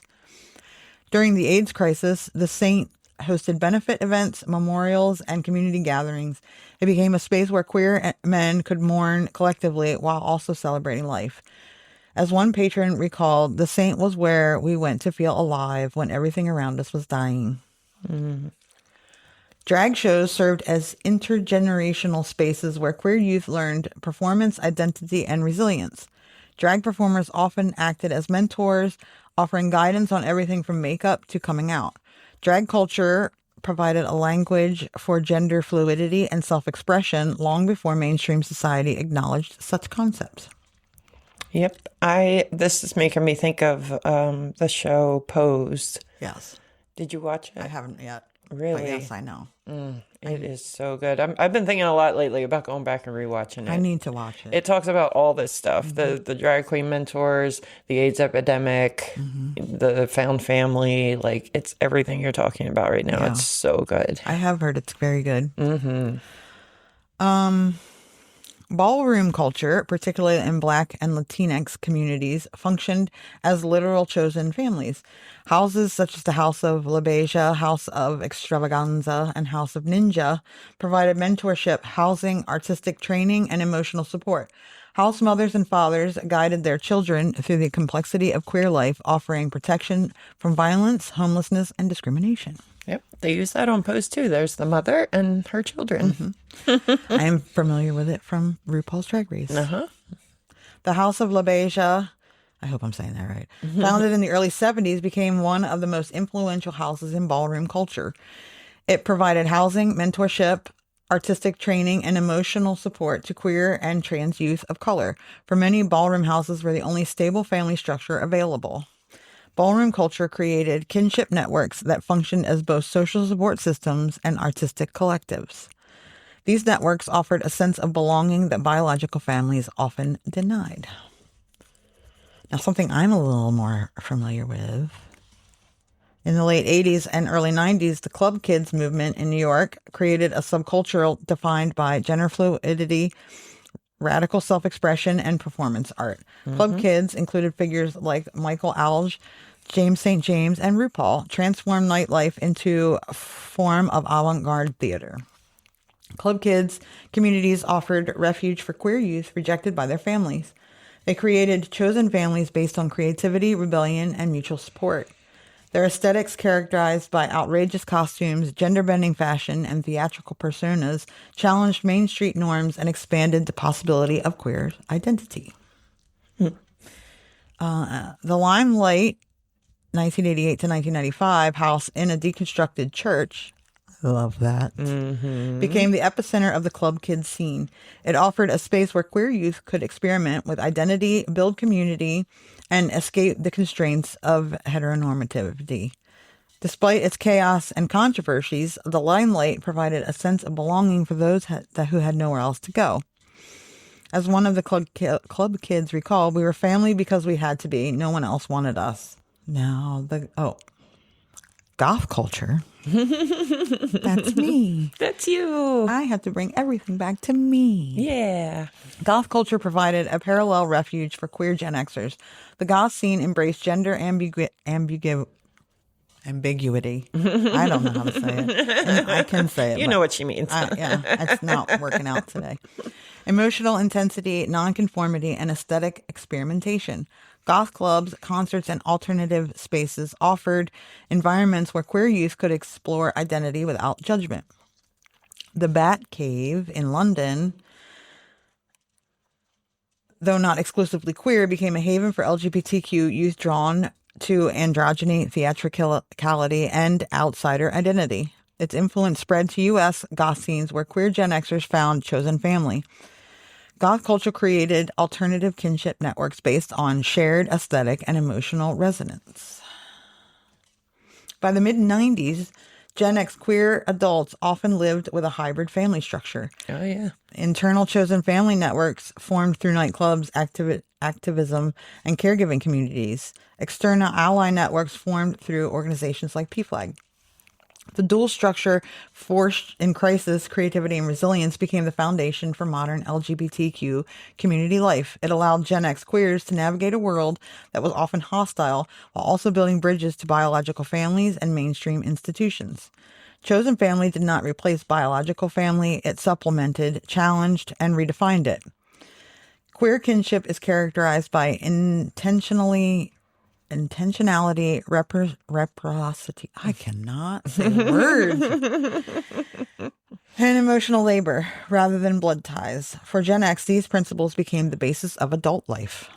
During the AIDS crisis, the Saint hosted benefit events, memorials, and community gatherings. It became a space where queer men could mourn collectively while also celebrating life. As one patron recalled, the Saint was where we went to feel alive when everything around us was dying. Mm. Drag shows served as intergenerational spaces where queer youth learned performance, identity, and resilience. Drag performers often acted as mentors, offering guidance on everything from makeup to coming out. Drag culture provided a language for gender fluidity and self-expression long before mainstream society acknowledged such concepts. Yep. This is making me think of the show Posed. Yes. Did you watch it? I haven't yet. Really? But yes, I know. It is so good. I've been thinking a lot lately about going back and rewatching it. I need to watch it. It talks about all this stuff, the drag queen mentors, the AIDS epidemic, the found family. Like, it's everything you're talking about right now. Yeah. It's so good. I have heard it's very good. Mm-hmm. Ballroom culture, particularly in Black and Latinx communities, functioned as literal chosen families. Houses such as the House of La Beja, House of Extravaganza, and House of Ninja provided mentorship, housing, artistic training, and emotional support. House mothers and fathers guided their children through the complexity of queer life, offering protection from violence, homelessness, and discrimination. Yep. They use that on Post too. There's the mother and her children. Mm-hmm. I am familiar with it from RuPaul's Drag Race. Uh-huh. The House of La Beja, I hope I'm saying that right, founded in the early 70s, became one of the most influential houses in ballroom culture. It provided housing, mentorship, artistic training, and emotional support to queer and trans youth of color. For many, ballroom houses were the only stable family structure available. Ballroom culture created kinship networks that functioned as both social support systems and artistic collectives. These networks offered a sense of belonging that biological families often denied. Now, something I'm a little more familiar with. In the late 80s and early 90s, the Club Kids movement in New York created a subculture defined by gender fluidity, radical self-expression, and performance art. Club Kids included figures like Michael Alge, James St. James, and RuPaul, transformed nightlife into a form of avant-garde theater. Club Kids communities offered refuge for queer youth rejected by their families. They created chosen families based on creativity, rebellion, and mutual support. Their aesthetics, characterized by outrageous costumes, gender-bending fashion, and theatrical personas, challenged Main Street norms and expanded the possibility of queer identity. The Limelight, 1988 to 1995, house in a deconstructed church, I love that, became the epicenter of the Club Kids scene. It offered a space where queer youth could experiment with identity, build community, and escape the constraints of heteronormativity. Despite its chaos and controversies, the Limelight provided a sense of belonging for those who had nowhere else to go. As one of the club kids recalled, we were family because we had to be. No one else wanted us. Now, goth culture. That's me. That's you. I have to bring everything back to me. Yeah. Goth culture provided a parallel refuge for queer Gen Xers. The goth scene embraced gender ambiguity. I don't know how to say it. And I can say it. You know what she means. Yeah, it's not working out today. Emotional intensity, nonconformity, and aesthetic experimentation. Goth clubs, concerts, and alternative spaces offered environments where queer youth could explore identity without judgment. The Bat Cave in London, though not exclusively queer, became a haven for LGBTQ youth drawn to androgyny, theatricality, and outsider identity. Its influence spread to U.S. goth scenes where queer Gen Xers found chosen family. Goth culture created alternative kinship networks based on shared aesthetic and emotional resonance. By the mid-90s, Gen X queer adults often lived with a hybrid family structure. Oh, yeah. Internal chosen family networks formed through nightclubs, activism, and caregiving communities. External ally networks formed through organizations like PFLAG. The dual structure forged in crisis, creativity, and resilience became the foundation for modern LGBTQ community life. It allowed Gen X queers to navigate a world that was often hostile while also building bridges to biological families and mainstream institutions. Chosen family did not replace biological family. It supplemented, challenged, and redefined it. Queer kinship is characterized by intentionality, reciprocity. I cannot say words. And emotional labor rather than blood ties. For Gen X, these principles became the basis of adult life.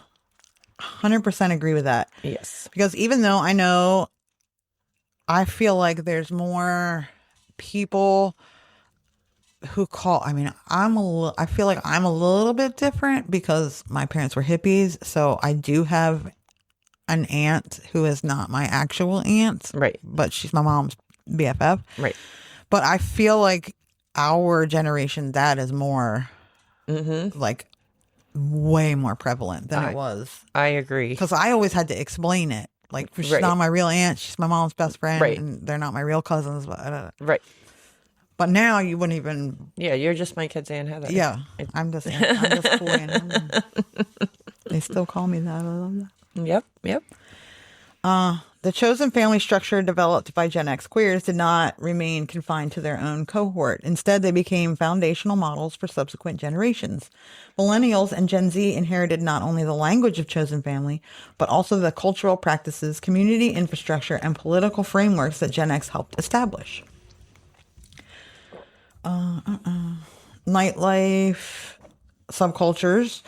100% agree with that. Yes. Because even though I feel like there's more people who I feel like I'm a little bit different because my parents were hippies. So I do have an aunt who is not my actual aunt. Right. But she's my mom's BFF. Right. But I feel like our generation, that is more like way more prevalent than it was. I agree. Because I always had to explain it. Like, she's Right. not my real aunt. She's my mom's best friend. Right. And they're not my real cousins. Right. But now you wouldn't even. Yeah, you're just my kid's Aunt Heather. Yeah. I'm just cool Aunt Heather. They still call me that. I love that. Yep. The chosen family structure developed by Gen X queers did not remain confined to their own cohort. Instead, they became foundational models for subsequent generations. Millennials and Gen Z inherited not only the language of chosen family, but also the cultural practices, community infrastructure, and political frameworks that Gen X helped establish. Nightlife subcultures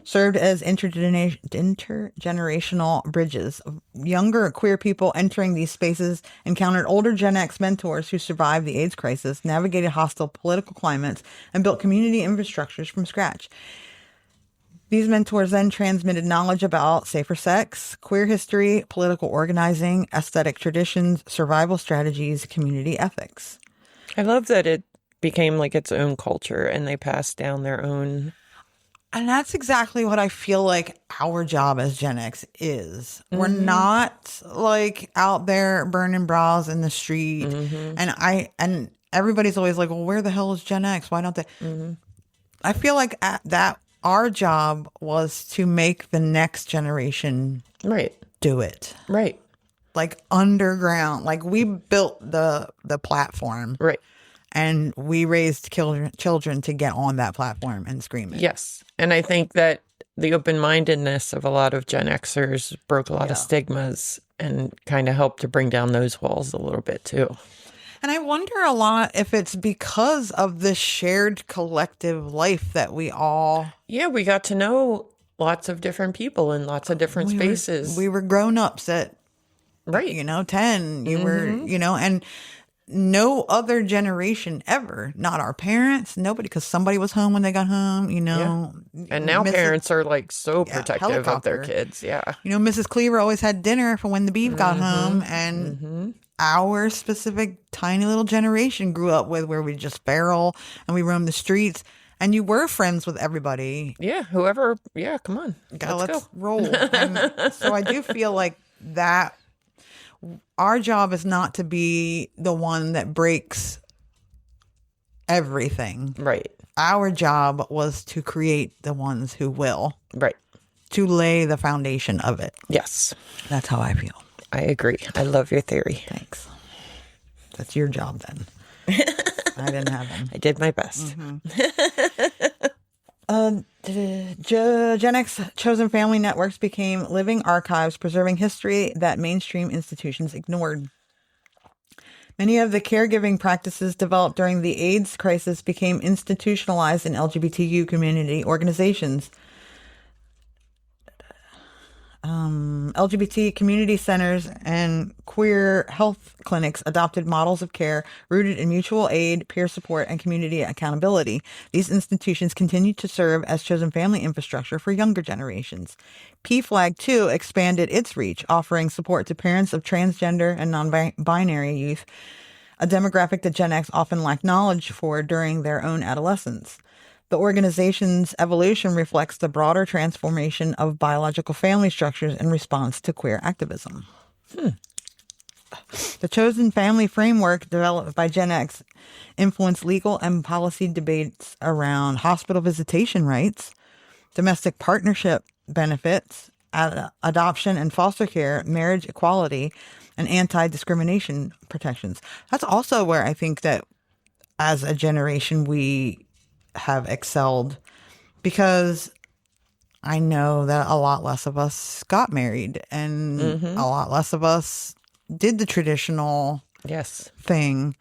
served as intergenerational bridges. Younger queer people entering these spaces encountered older Gen X mentors who survived the AIDS crisis, navigated hostile political climates, and built community infrastructures from scratch. These mentors then transmitted knowledge about safer sex, queer history, political organizing, aesthetic traditions, survival strategies, community ethics. I love that became like its own culture, and they passed down their own. And that's exactly what I feel like our job as Gen X is. We're not like out there burning bras in the street. And everybody's always like, well, where the hell is Gen X? Why don't they? I feel like that our job was to make the next generation Right. do it. Right. Like underground. Like we built the platform. Right. And we raised children to get on that platform and scream it. Yes. And I think that the open-mindedness of a lot of Gen Xers broke a lot of stigmas and kind of helped to bring down those walls a little bit too. And I wonder a lot if it's because of this shared collective life that we all... Yeah, we got to know lots of different people in lots of different spaces. We were grown-ups at, right. 10. You were, and no other generation ever, not our parents, nobody, because somebody was home when they got home, And now parents are like so protective of helicopter. their kids. Yeah. Mrs. Cleaver always had dinner for when the beef got home, and our specific tiny little generation grew up with where we just feral and we roamed the streets, and you were friends with everybody. Yeah. Whoever. Yeah. Come on. Let's go. roll. And so I do feel like that our job is not to be the one that breaks everything. Right. Our job was to create the ones who will. Right. To lay the foundation of it. Yes. That's how I feel. I agree. I love your theory. Thanks. That's your job then. I didn't have them. I did my best. Gen X chosen family networks became living archives preserving history that mainstream institutions ignored. Many of the caregiving practices developed during the AIDS crisis became institutionalized in LGBTQ community organizations. LGBT community centers and queer health clinics adopted models of care rooted in mutual aid, peer support, and community accountability. These institutions continue to serve as chosen family infrastructure for younger generations. PFLAG, too, expanded its reach, offering support to parents of transgender and non-binary youth, a demographic that Gen X often lacked knowledge for during their own adolescence. The organization's evolution reflects the broader transformation of biological family structures in response to queer activism. The chosen family framework developed by Gen X influenced legal and policy debates around hospital visitation rights, domestic partnership benefits, adoption and foster care, marriage equality, and anti-discrimination protections. That's also where I think that as a generation we have excelled, because I know that a lot less of us got married and a lot less of us did the traditional thing.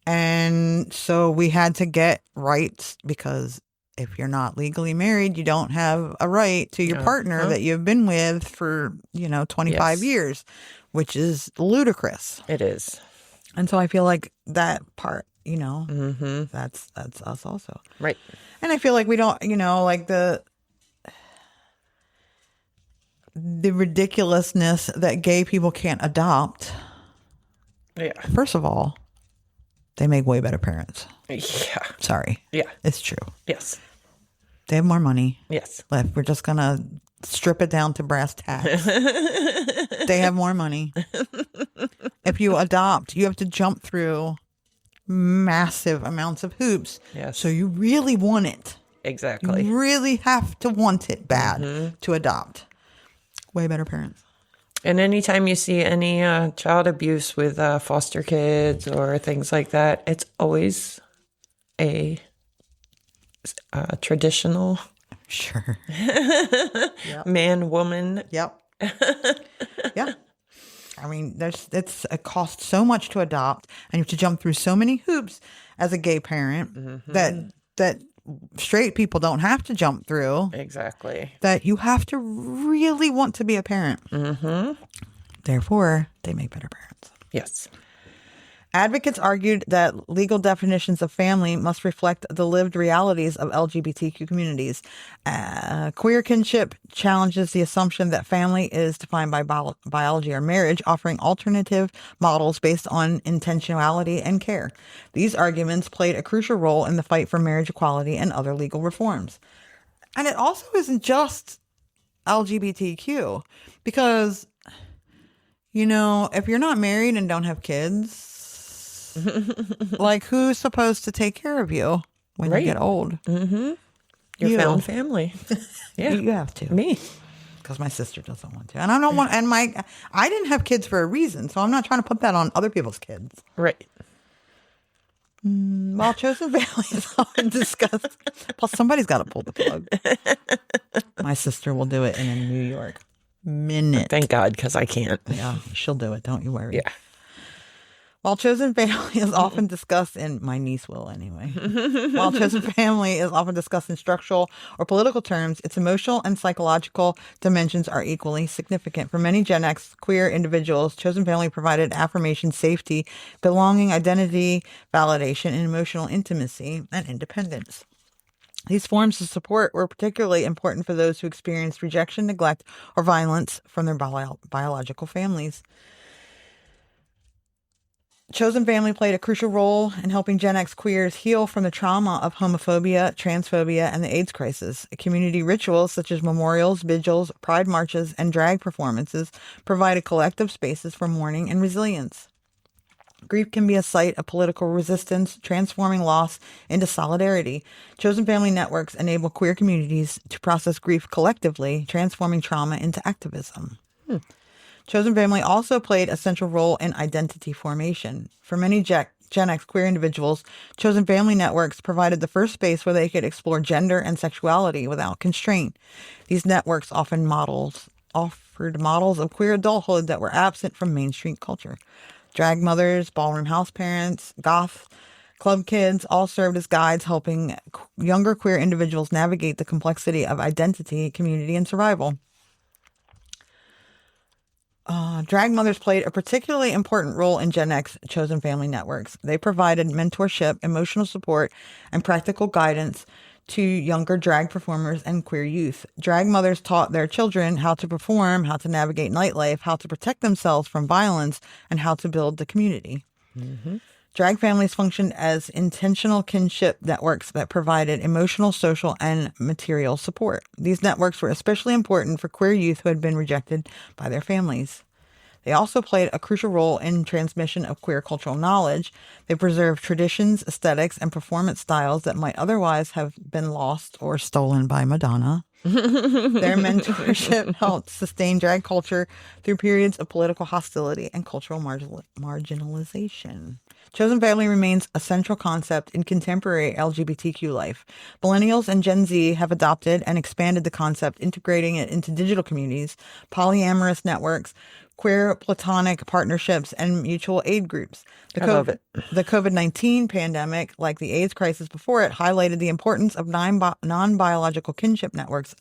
And so we had to get rights, because if you're not legally married, you don't have a right to your partner that you've been with for, 25 years, which is ludicrous. It is. And so I feel like that part, that's us also. Right. And I feel like we don't, like the ridiculousness that gay people can't adopt. Yeah. First of all, they make way better parents. Yeah. Sorry. Yeah. It's true. Yes. They have more money. Yes. Like, we're just going to strip it down to brass tacks. They have more money. If you adopt, you have to jump through massive amounts of hoops. Yes. So you really want it. Exactly. You really have to want it bad to adopt. Way better parents. And anytime you see any child abuse with foster kids or things like that, it's always a traditional Sure. man, woman. Yep. Yeah. I mean, it costs so much to adopt, and you have to jump through so many hoops as a gay parent that straight people don't have to jump through. Exactly. That you have to really want to be a parent. Therefore, they make better parents. Yes. Advocates argued that legal definitions of family must reflect the lived realities of LGBTQ communities. Queer kinship challenges the assumption that family is defined by biology or marriage, offering alternative models based on intentionality and care. These arguments played a crucial role in the fight for marriage equality and other legal reforms. And it also isn't just LGBTQ, because, you know, if you're not married and don't have kids, like, who's supposed to take care of you when you get old? Mm-hmm. Your You. found family. Yeah. You have to. Me. Because my sister doesn't want to. And I don't want, and I didn't have kids for a reason, so I'm not trying to put that on other people's kids. Right. While chosen family is often discussed, plus somebody's got to pull the plug. My sister will do it in a New York minute. Thank God, because I can't. Yeah, she'll do it. Don't you worry. Yeah. While chosen family is often discussed in, my niece will anyway. While chosen family is often discussed in structural or political terms, its emotional and psychological dimensions are equally significant. For many Gen X queer individuals, chosen family provided affirmation, safety, belonging, identity, validation, and emotional intimacy and independence. These forms of support were particularly important for those who experienced rejection, neglect, or violence from their biological families. Chosen family played a crucial role in helping Gen X queers heal from the trauma of homophobia, transphobia, and the AIDS crisis. Community rituals such as memorials, vigils, pride marches, and drag performances provided collective spaces for mourning and resilience. Grief can be a site of political resistance, transforming loss into solidarity. Chosen family networks enable queer communities to process grief collectively, transforming trauma into activism. Chosen family also played a central role in identity formation. For many Gen X queer individuals, chosen family networks provided the first space where they could explore gender and sexuality without constraint. These networks often offered models of queer adulthood that were absent from mainstream culture. Drag mothers, ballroom house parents, goth club kids all served as guides, helping younger queer individuals navigate the complexity of identity, community, and survival. Drag mothers played a particularly important role in Gen X chosen family networks. They provided mentorship, emotional support, and practical guidance to younger drag performers and queer youth. Drag mothers taught their children how to perform, how to navigate nightlife, how to protect themselves from violence, and how to build the community. Mm-hmm. Drag families functioned as intentional kinship networks that provided emotional, social, and material support. These networks were especially important for queer youth who had been rejected by their families. They also played a crucial role in transmission of queer cultural knowledge. They preserved traditions, aesthetics, and performance styles that might otherwise have been lost or stolen by Madonna. Their mentorship helped sustain drag culture through periods of political hostility and cultural marginalization. Chosen family remains a central concept in contemporary LGBTQ life. Millennials and Gen Z have adopted and expanded the concept, integrating it into digital communities, polyamorous networks, queer platonic partnerships, and mutual aid groups. I love it. The COVID-19 pandemic, like the AIDS crisis before it, highlighted the importance of non-biological kinship networks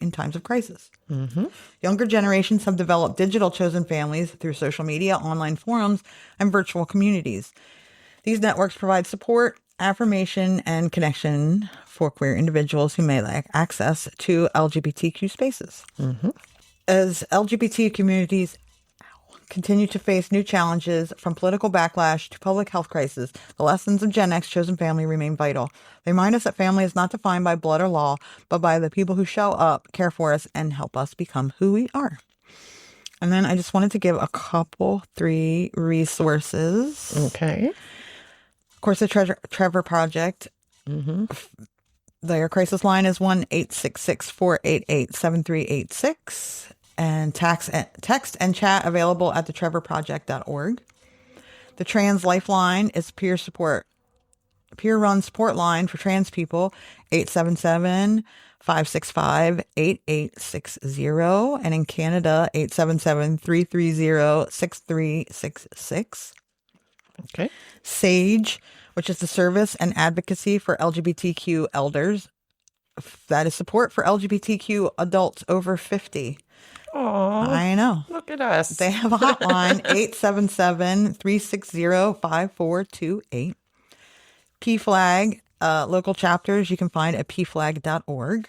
in times of crisis. Mm-hmm. Younger generations have developed digital chosen families through social media, online forums, and virtual communities. These networks provide support, affirmation, and connection for queer individuals who may lack access to LGBTQ spaces. Mm-hmm. As LGBT communities continue to face new challenges, from political backlash to public health crisis, the lessons of Gen X chosen family remain vital. They remind us that family is not defined by blood or law, but by the people who show up, care for us, and help us become who we are. And then I just wanted to give three resources. Okay. Of course, the Trevor Project. Mm-hmm. Their crisis line is 1-866-488-7386. And text and chat available at thetrevorproject.org. The Trans Lifeline is peer-run support line for trans people, 877-565-8860. And in Canada, 877-330-6366. Okay. SAGE, which is the Service and Advocacy for LGBTQ Elders. That is support for LGBTQ adults over 50. Oh, I know. look at us. They have a hotline, 877-360-5428. PFLAG, local chapters you can find at pflag.org.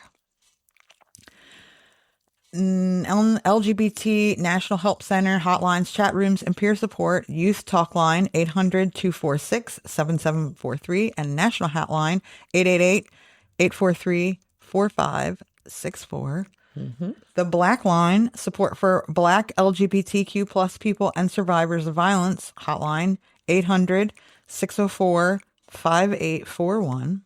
LGBT National Help Center hotlines, chat rooms, and peer support. Youth Talk Line, 800-246-7743, and National Hotline, 888-843-4564. The Black Line, support for Black LGBTQ plus people and survivors of violence hotline, 800-604-5841.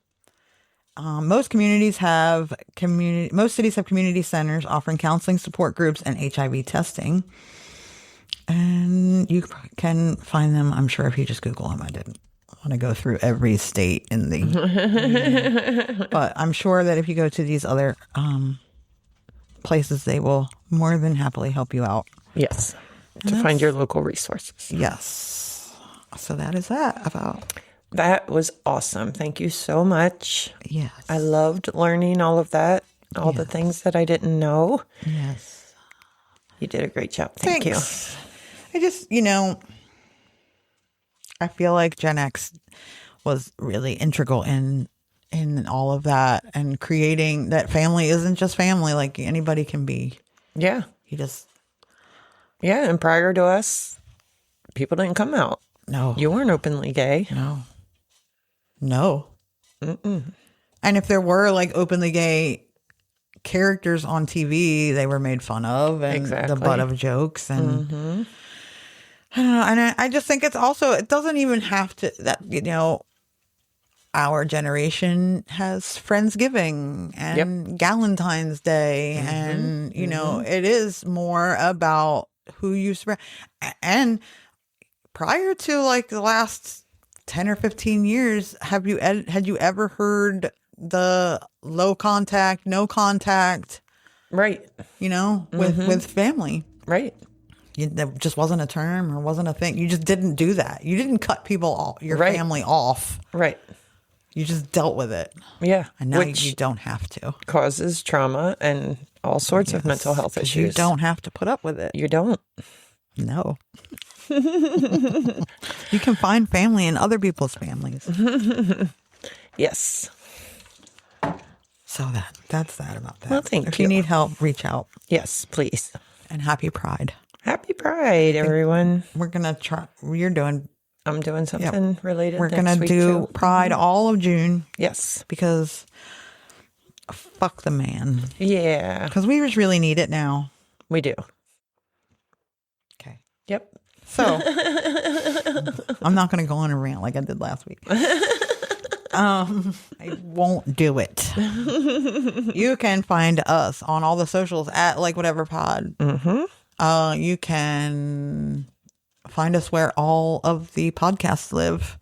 Most cities have community centers offering counseling, support groups, and HIV testing. And you can find them, I'm sure, if you just Google them. I didn't want to go through every state in the... But I'm sure that if you go to these other places, they will more than happily help you out. Yes. To find your local resources. Yes. So that is that about... That was awesome. Thank you so much. Yes. I loved learning all of that, all the things that I didn't know. Yes. You did a great job. Thank Thanks. I just, I feel like Gen X was really integral in all of that and creating that family isn't just family. Like anybody can be. you. Yeah. Yeah. And prior to us, people didn't come out. No. You weren't openly gay. No. And if there were like openly gay characters on TV, they were made fun of and the butt of jokes. And I don't know. And I just think it's also, it doesn't even have to, that, our generation has Friendsgiving and Galentine's Day. And, it is more about who you spread. And prior to like the last 10 or 15 years, had you ever heard the low contact, no contact? Right. With family. Right. That just wasn't a term or wasn't a thing. You just didn't do that. You didn't cut people off, your family off. Right. You just dealt with it. Yeah. And now you don't have to. Causes trauma and all sorts of mental health issues. You don't have to put up with it. You don't. No. You can find family in other people's families. Yes. So that's that about that. Well, thank if you. you need help, reach out. Yes, please. And happy Pride. Happy Pride, everyone. We're going to try. I'm doing something related. We're going to do Pride all of June. Yes. Because fuck the man. Yeah. Because we just really need it now. We do. Okay. Yep. So I'm not going to go on a rant like I did last week. I won't do it. You can find us on all the socials at Like Whatever Pod. You can find us where all of the podcasts live.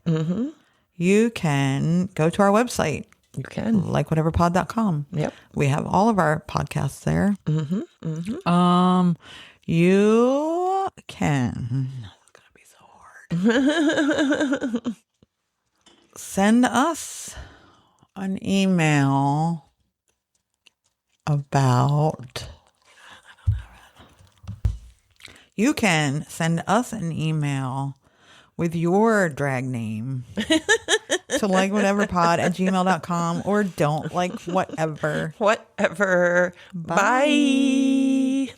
You can go to our website. You can. Likewhateverpod.com. Yep. We have all of our podcasts there. You can. It's going to be so hard. Send us an email about. You can send us an email with your drag name to likewhateverpod@gmail.com or don't like whatever. Whatever. Bye.